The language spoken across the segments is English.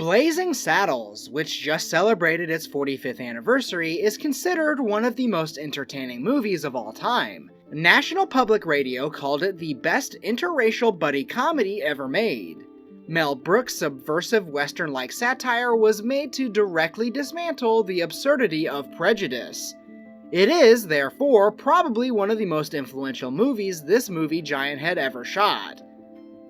Blazing Saddles, which just celebrated its 45th anniversary, is considered one of the most entertaining movies of all time. National Public Radio called it the best interracial buddy comedy ever made. Mel Brooks' subversive Western-like satire was made to directly dismantle the absurdity of prejudice. It is, therefore, probably one of the most influential movies this movie giant had ever shot.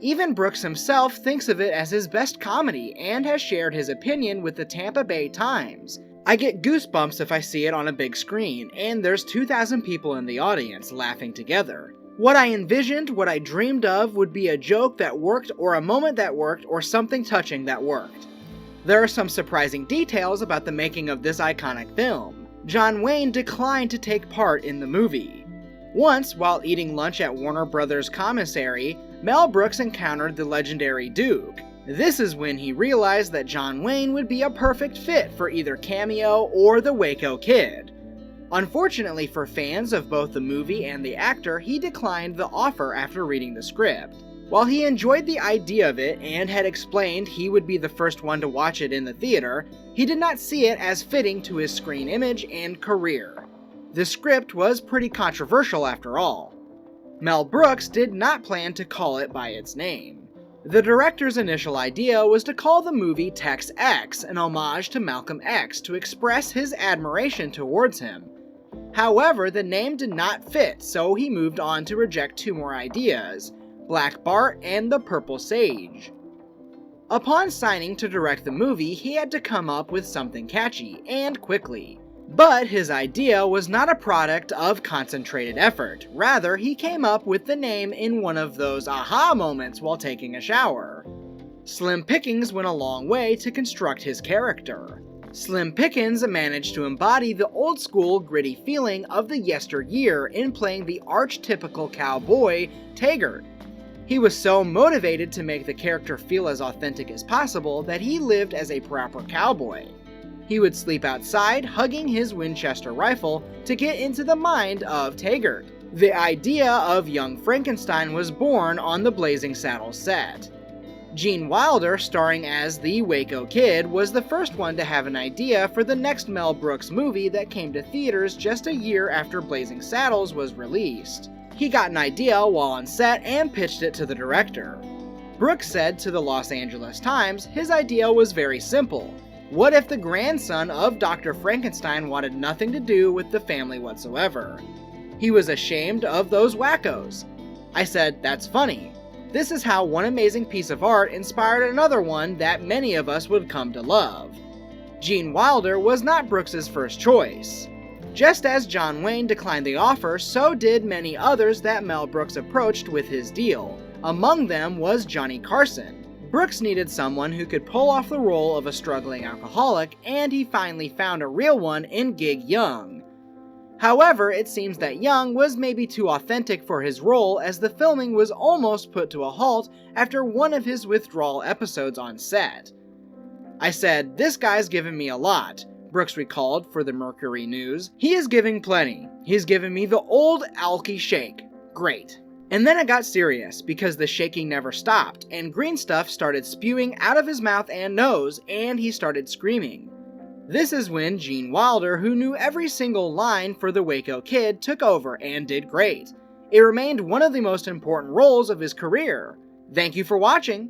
Even Brooks himself thinks of it as his best comedy and has shared his opinion with the Tampa Bay Times. "I get goosebumps if I see it on a big screen, and there's 2,000 people in the audience laughing together. What I envisioned, what I dreamed of, would be a joke that worked, or a moment that worked, or something touching that worked." There are some surprising details about the making of this iconic film. John Wayne declined to take part in the movie. Once, while eating lunch at Warner Brothers' commissary, Mel Brooks encountered the legendary Duke. This is when he realized that John Wayne would be a perfect fit for either cameo or the Waco Kid. Unfortunately for fans of both the movie and the actor, he declined the offer after reading the script. While he enjoyed the idea of it and had explained he would be the first one to watch it in the theater, he did not see it as fitting to his screen image and career. The script was pretty controversial after all. Mel Brooks did not plan to call it by its name. The director's initial idea was to call the movie Tex X, an homage to Malcolm X, to express his admiration towards him. However, the name did not fit, so he moved on to reject two more ideas: Black Bart and the Purple Sage. Upon signing to direct the movie, he had to come up with something catchy, and quickly. But his idea was not a product of concentrated effort. Rather, he came up with the name in one of those aha moments while taking a shower. Slim Pickens went a long way to construct his character. Slim Pickens managed to embody the old-school, gritty feeling of the yesteryear in playing the archetypical cowboy, Taggart. He was so motivated to make the character feel as authentic as possible that he lived as a proper cowboy. He would sleep outside, hugging his Winchester rifle to get into the mind of Taggart. The idea of young Frankenstein was born on the Blazing Saddles set. Gene Wilder, starring as the Waco Kid, was the first one to have an idea for the next Mel Brooks movie that came to theaters just a year after Blazing Saddles was released. He got an idea while on set and pitched it to the director. Brooks said to the Los Angeles Times his idea was very simple. What if the grandson of Dr. Frankenstein wanted nothing to do with the family whatsoever? He was ashamed of those wackos. I said, that's funny. This is how one amazing piece of art inspired another one that many of us would come to love. Gene Wilder was not Brooks's first choice. Just as John Wayne declined the offer, so did many others that Mel Brooks approached with his deal. Among them was Johnny Carson. Brooks needed someone who could pull off the role of a struggling alcoholic, and he finally found a real one in Gig Young. However, it seems that Young was maybe too authentic for his role, as the filming was almost put to a halt after one of his withdrawal episodes on set. I said, "This guy's given me a lot," Brooks recalled for the Mercury News. "He is giving plenty. He's given me the old alky shake. Great." And then it got serious, because the shaking never stopped, and green stuff started spewing out of his mouth and nose, and he started screaming. This is when Gene Wilder, who knew every single line for the Waco Kid, took over and did great. It remained one of the most important roles of his career. Thank you for watching!